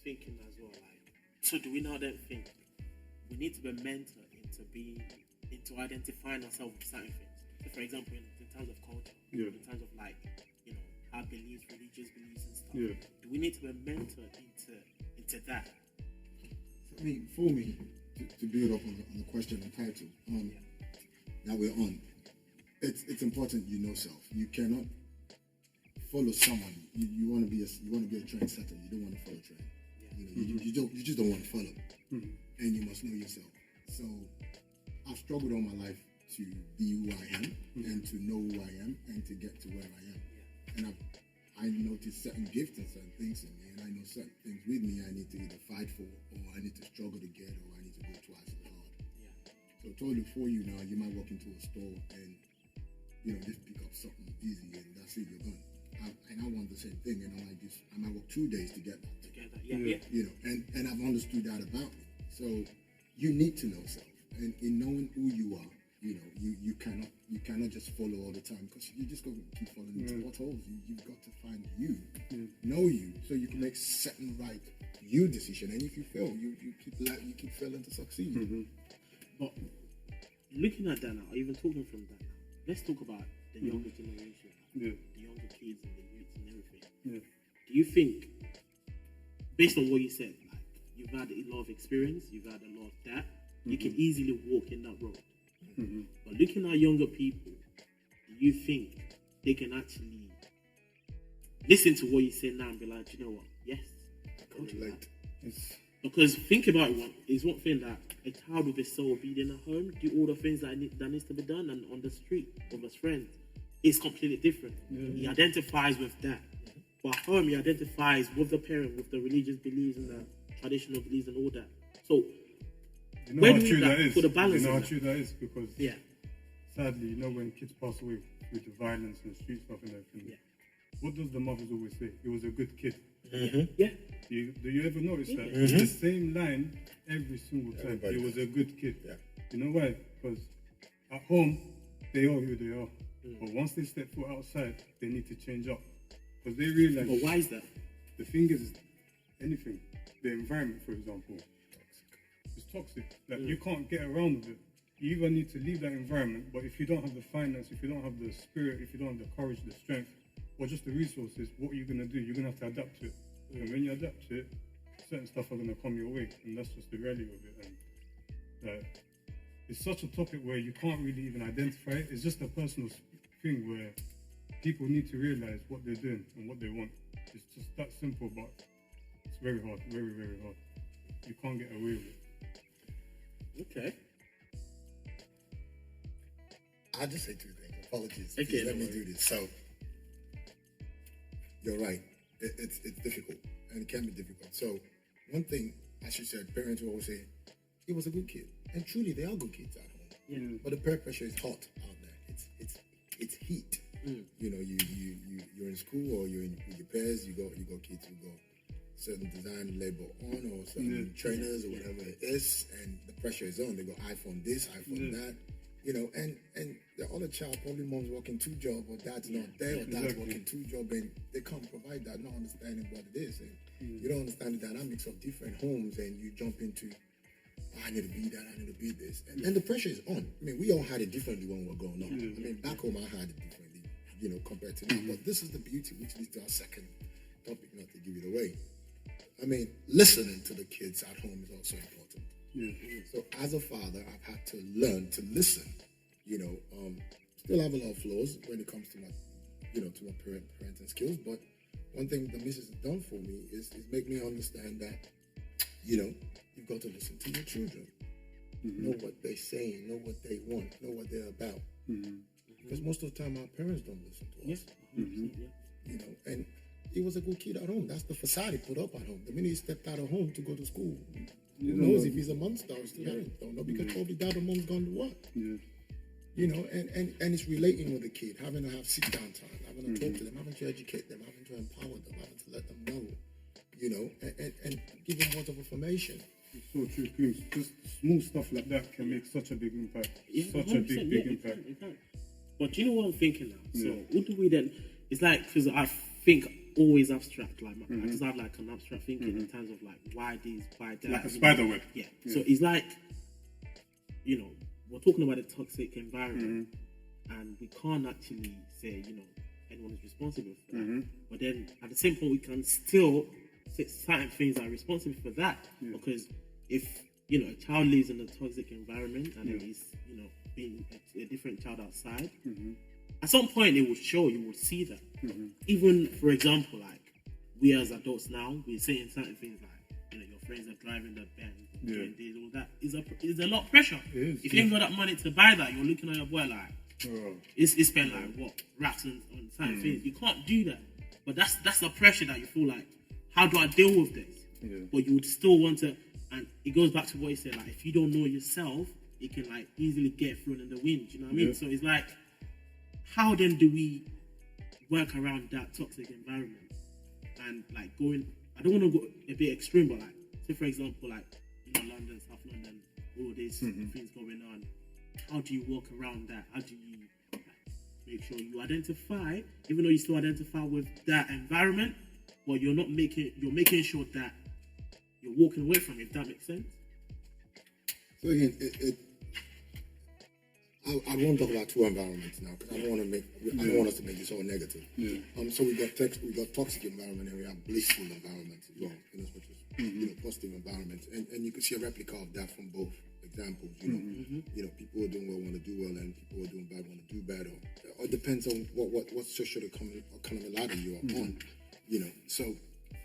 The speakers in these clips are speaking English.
thinking as well, like, so do we now then think we need to be mentored into identifying ourselves with certain things? So for example, in terms of culture, in terms of like, our beliefs, religious beliefs and stuff. Yeah. Do we need to be mentored into that? I mean, for me, to build up on the question and title that we're on, it's important you know self. You cannot follow someone. You want to be a trendsetter. You don't want to follow trend. You just don't want to follow. And you must know yourself. So I've struggled all my life to be who I am and to know who I am and to get to where I am. And I noticed certain gifts and certain things in me, and I know certain things with me I need to either fight for, or I need to struggle to get, or I need to go twice as hard. So totally for you now, you might walk into a store and just pick up something easy and that's it, you're done. And I want the same thing, and I might work 2 days to get that. And I've understood that about me. So you need to know self, and in knowing who you are, you cannot just follow all the time, because you just go keep following into potholes. You've got to find you, know you, so you can make certain right you decision. And if you fail, you keep failing to succeed. But looking at that now, or even talking from that now, let's talk about the younger generation, the younger kids and the youths and everything. Do you think, based on what you said, like you've had a lot of experience, you've had a lot of that, you can easily walk in that road? But looking at younger people, do you think they can actually listen to what you say now and be like, you know what? Yes, I can relate. Because think about it, it's one thing that a child with a soul obedient at home do all the things that needs to be done, and on the street with his friends, it's completely different. He identifies with that. But at home, he identifies with the parent, with the religious beliefs and the traditional beliefs and all that. So where do we for the balance? You know how true that is, because sadly, when kids pass away with the violence and street stuff and everything, what does the mothers always say? He was a good kid. Do you ever notice that? It's the same line every single time. He was a good kid. You know why? Because at home, they are who they are. But once they step foot outside, they need to change up. Because they realize... But why is that? The thing is, anything. The environment, for example, is toxic. Like, you can't get around with it. You either need to leave that environment, but if you don't have the finance, if you don't have the spirit, if you don't have the courage, the strength, or just the resources, what are you going to do? You're going to have to adapt to it. And when you adapt to it, certain stuff are going to come your way. And that's just the reality of it. And it's such a topic where you can't really even identify it. It's just a personal thing where people need to realize what they're doing and what they want. It's just that simple, but it's very hard, very, very hard. You can't get away with it. Okay. I'll just say 2 things. Apologies. Okay, let me do this. So, you're right. It's difficult, and it can be difficult. So, one thing, as you said, parents will always say, he was a good kid. And truly, they are good kids at home. But the peer pressure is hot out there. It's heat. You're in school, or you're with your peers. You got kids who got certain design label on, or certain trainers, or whatever it is, and the pressure is on. They go iPhone this, iPhone that. And the other child, probably mom's working 2 jobs, or dad's not there, or dad's working 2 jobs, and they can't provide that, not understanding what it is. And you don't understand the dynamics of different homes, and you jump into, I need to be that, I need to be this. And the pressure is on. I mean, we all had it differently when we were growing up. I mean, back home, I had it differently, compared to now. But this is the beauty, which leads to our second topic, not to give it away. I mean, listening to the kids at home is also important. So as a father, I've had to learn to listen. Still have a lot of flaws when it comes to my, to my parenting skills. But one thing the missus has done for me is make me understand that, you've got to listen to your children. Know what they're saying, know what they want, know what they're about. Because most of the time, our parents don't listen to us. And he was a good kid at home. That's the facade he put up at home. The minute he stepped out of home to go to school, who knows if he's a monster or his parents don't know, because probably dad or mom's gone to work. And it's relating with the kid, having to have sit-down time, having to talk to them, having to educate them, having to empower them, having to let them know, and give them words of information. It's so true, Pooms. Just small stuff like that can make such a big impact. Such a big impact. It can. But you know what I'm thinking now? So what do we then? It's like, because I think always abstract. Like I just have like an abstract thinking in terms of like why that. Like a spider web. Yeah. So it's like, you know, we're talking about a toxic environment, and we can't actually say, you know, anyone is responsible for that. But then at the same point, we can still say certain things are responsible for that, because if, you know, a child lives in a toxic environment and then he's, you know, being a different child outside, at some point it will show, you will see that. Even, for example, like, we as adults now, we're saying certain things like, you know, your friends are driving the Benz, doing this, all that. It's a lot of pressure. If you ain't got that money to buy that, you're looking at your boy like, it's spent like, what, rats on certain things. You can't do that. But that's the pressure that you feel like, how do I deal with this? But you would still want to, and it goes back to what you said, like, if you don't know yourself, it can like easily get thrown in the wind, you know what I mean? So it's like, how then do we work around that toxic environment? And like I don't want to go a bit extreme, but like, say for example, like, you know, London, South London, all these things going on. How do you work around that? How do you like, make sure you identify, even though you still identify with that environment, but you're making sure that you're walking away from it, if that makes sense? So again, I won't talk about two environments now, because I don't want us to make this all negative. So we got toxic environment, and we have blissful environments as well, you know, such as you know, positive environments, and you can see a replica of that from both examples. You know, you know, people who are doing well want to do well, and people who are doing bad want to do bad. Or it depends on what social economic ladder you are on. You know, so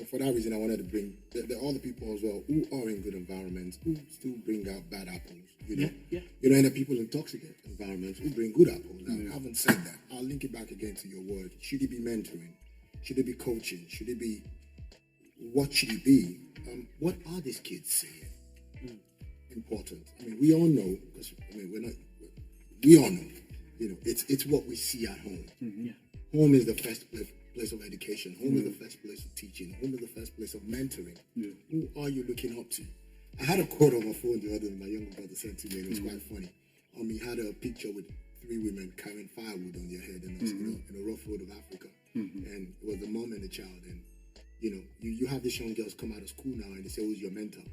for that reason, I wanted to bring the other people as well who are in good environments, who still bring out bad apples. You know, you know, and the people in toxic environments who bring good apples. Now, I haven't said that. I'll link it back again to your word. Should it be mentoring? Should it be coaching? Should it be? What should it be? What are these kids saying? Important. I mean, we all know, because I mean, we all know. You know, it's what we see at home. Home is the first place of education. Home is the first place of teaching. Home is the first place of mentoring. Who are you looking up to? I had a quote on my phone the other day my younger brother sent to me, and it was quite funny. He had a picture with 3 women carrying firewood on their head in a rough road of Africa. And it was the mom and the child. And, you know, you have these young girls come out of school now and they say, who's your mentor?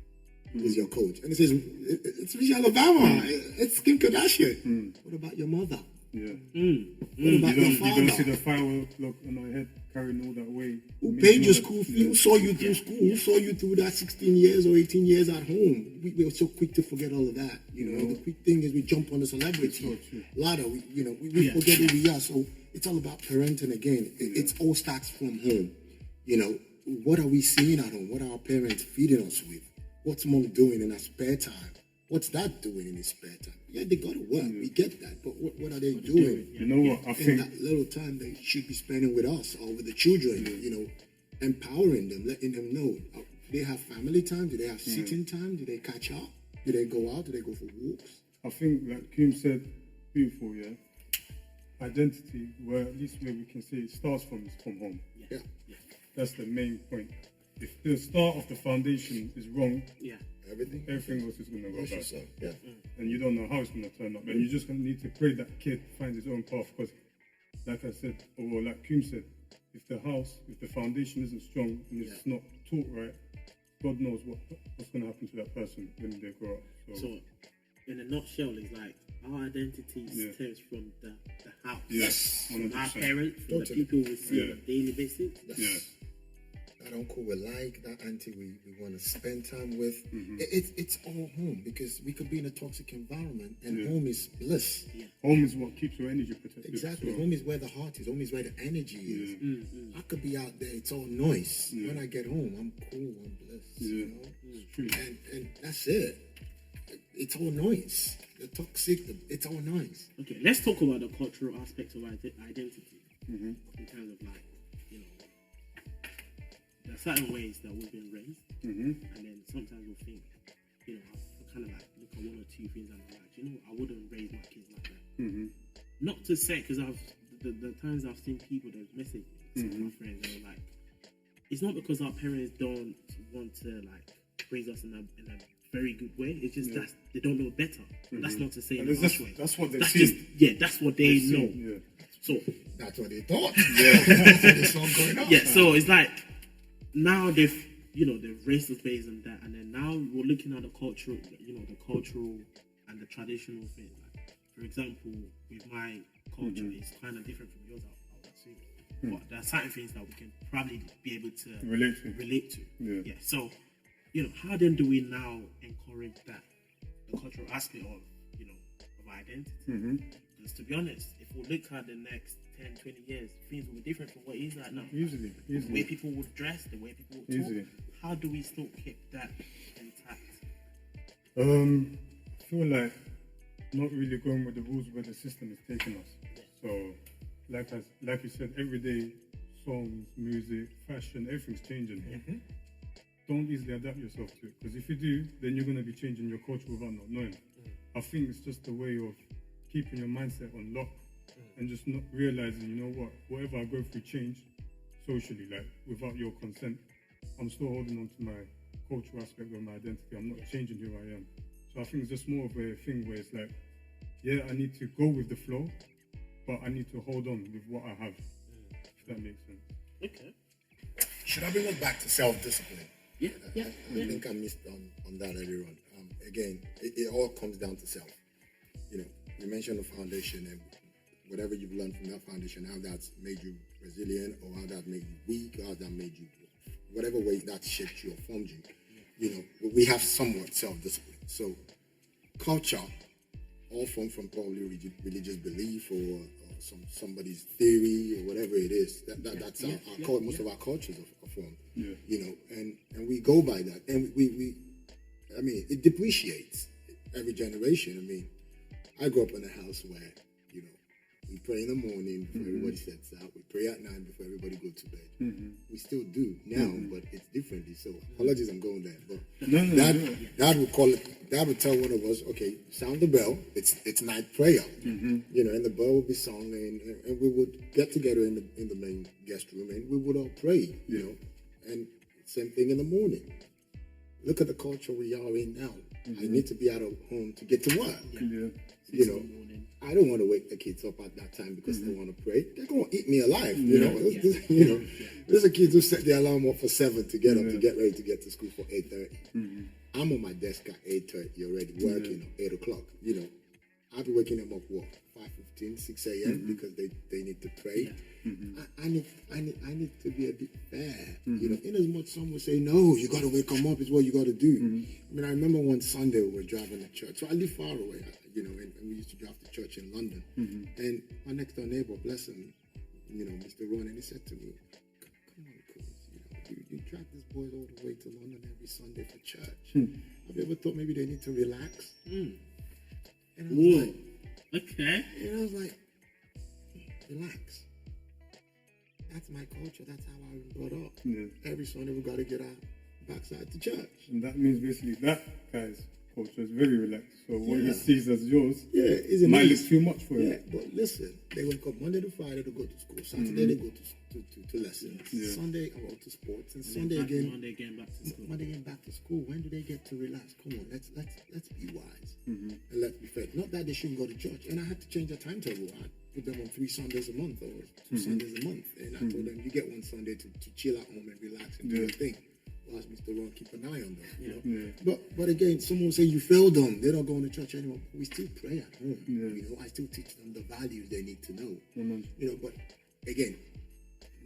Who's your coach? And he says, it's Michelle Obama. It's Kim Kardashian. What about your mother? What about your father? You don't see the firework on our head carrying all that weight. Who paid your school fee? Who saw you through school? Who saw you through that 16 years or 18 years at home? We were so quick to forget all of that. You know, the quick thing is we jump on the celebrity ladder. We forget who we are. So it's all about parenting again. It all starts from home. You know, what are we seeing at home? What are our parents feeding us with? What's mom doing in her spare time? What's dad doing in his spare time? Yeah, they got to work. We get that. But what are they doing? You know what? I think that little time they should be spending with us or with the children, you know, empowering them, letting them know. Do they have family time? Do they have sitting time? Do they catch up? Do they go out? Do they go for walks? I think, like Kim said, beautiful, identity, where at least where we can say it starts from home. That's the main point. If the start of the foundation is wrong, everything else is going to go bad. And you don't know how it's going to turn up. And you just need to pray that kid finds his own path. Because, like I said, or like Kim said, if the foundation isn't strong and it's not taught right, God knows what's going to happen to that person when they grow up. So in a nutshell, it's like our identity stems from the house. Yes, 100%. From our parents, from the people we see on a daily basis. That uncle we like, that auntie we want to spend time with. It's all home, because we could be in a toxic environment and home is bliss. Home is what keeps your energy protected. Exactly. Home is where the heart is. Home is where the energy is. I could be out there, it's all noise. When I get home, I'm cool, I'm blessed. You know? It's true. And that's it. It's all noise. The toxic, it's all noise. Okay, let's talk about the cultural aspect of identity. In terms of like, you know, there are certain ways that we've been raised, and then sometimes we'll think, you know, I kind of like look at 1 or 2 things and I'm like, you know, I wouldn't raise my kids like that. Not to say, because the times I've seen people that message some of my friends, and they're like, it's not because our parents don't want to like raise us in a very good way. It's just that they don't know better. That's not to say in a harsh way. That's what they that's see. That's what they know. So that's what they thought. That's what they saw going on. Yeah, so it's like now they've raised the base and that, and then now we're looking at the cultural, the cultural and the traditional thing. Like, for example, with my culture, it's kind of different from yours, I would assume. But there are certain things that we can probably be able to relate to. Yeah. So, how then do we now encourage that, the cultural aspect of identity? Because to be honest, if we look at the next 10, 20 years, things will be different from what it is right now. Easily. The way people would dress, the way people would talk. How do we still keep that intact? I feel like not really going with the rules where the system is taking us. So, like you said, everyday songs, music, fashion, everything's changing. Don't easily adapt yourself to it, because if you do, then you're going to be changing your culture without not knowing. I think it's just a way of keeping your mindset on lock and just not realizing, whatever I go through change socially, like without your consent, I'm still holding on to my cultural aspect of my identity. I'm not changing who I am. So I think it's just more of a thing where it's like, yeah, I need to go with the flow, but I need to hold on with what I have. If that makes sense. Okay. Should I bring us back to self-discipline? Yeah. I think I missed on that earlier on. Again, it all comes down to self. You mentioned the foundation and whatever you've learned from that foundation, how that's made you resilient, or how that made you weak, or how that made you, whatever way that shaped you or formed you. We have somewhat self-discipline. So culture, all formed from probably religious belief or somebody's theory or whatever it is. That's most of our cultures are formed. And we go by that, and it depreciates every generation. I grew up in a house where, we pray in the morning before everybody sets out. We pray at night before everybody goes to bed. We still do now, but it's differently. So apologies, I'm going there. But Dad would call it. Dad would tell one of us, okay, sound the bell. It's night prayer. And the bell would be sung, and we would get together in the main guest room, and we would all pray. And same thing in the morning. Look at the culture we are in now. I need to be out of home to get to work. I don't want to wake the kids up at that time because they want to pray. They're going to eat me alive. There's a kid who set the alarm off for 7 to get up to get ready to get to school for 8:30. I'm on my desk at 8:30 already working at 8 o'clock. I'll be waking them up 5:15, 6 a.m. because they need to pray. I need to be a bit fair. In as much some will say, no, you got to wake them up, is what you got to do. I remember one Sunday we were driving to church. So I live far away, and we used to drive to church in London. And my next door neighbor, bless him, Mr. Ron, and he said to me, come on, Chris, you drag these boys all the way to London every Sunday for church. Have you ever thought maybe they need to relax? And I was like, okay. And I was like, relax. That's my culture. That's how I was brought up. Every Sunday we got to get our backside to church. And that means basically that guy's culture is very relaxed. So what he sees as yours might look too much for him. Yeah, but listen, they wake up Monday to Friday to go to school. Saturday they go to lessons. Sunday go to sports, and Monday again back to school. When do they get to relax? Come on, let's be wise and let's be fair. Not that they shouldn't go to church. And I had to change the timetable. I put them on 3 Sundays a month or 2 Sundays a month, and I told them you get one Sunday to chill at home and relax and do your thing. Ask Mr. Ron, keep an eye on them. But again, someone will say you failed them. They're not going to church anymore. We still pray at home. I still teach them the values they need to know. But again,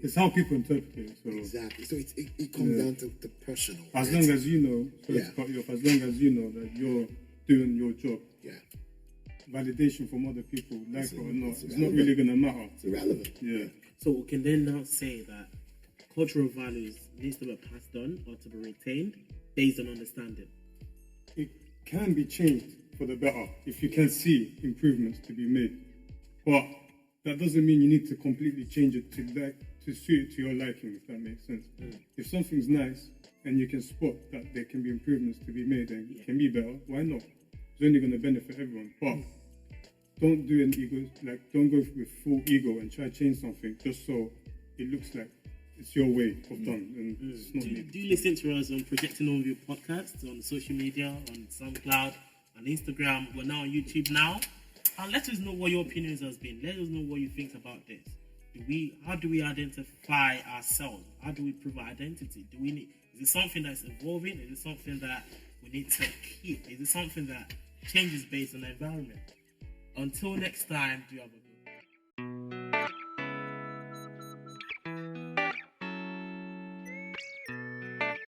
it's how people interpret it. So. Exactly. So it comes down to personal. As long as you know, as long as you know that you're doing your job. Validation from other people, like it or not, it's not really going to matter. It's irrelevant. So we can then now say that cultural values needs to be passed on or to be retained based on understanding. It can be changed for the better if you can see improvements to be made, but that doesn't mean you need to completely change it to suit it to your liking, if that makes sense. If something's nice and you can spot that there can be improvements to be made and it can be better, why not? It's only going to benefit everyone. But don't do an ego, don't go with full ego and try to change something just so it looks like it's your way of done. And it's not do you listen to us on Projecting On View podcast on social media, on SoundCloud, on Instagram? We're now on YouTube now. And let us know what your opinions has been. Let us know what you think about this. How do we identify ourselves? How do we prove our identity? Is it something that's evolving? Is it something that we need to keep? Is it something that changes based on the environment? Until next time, do you have a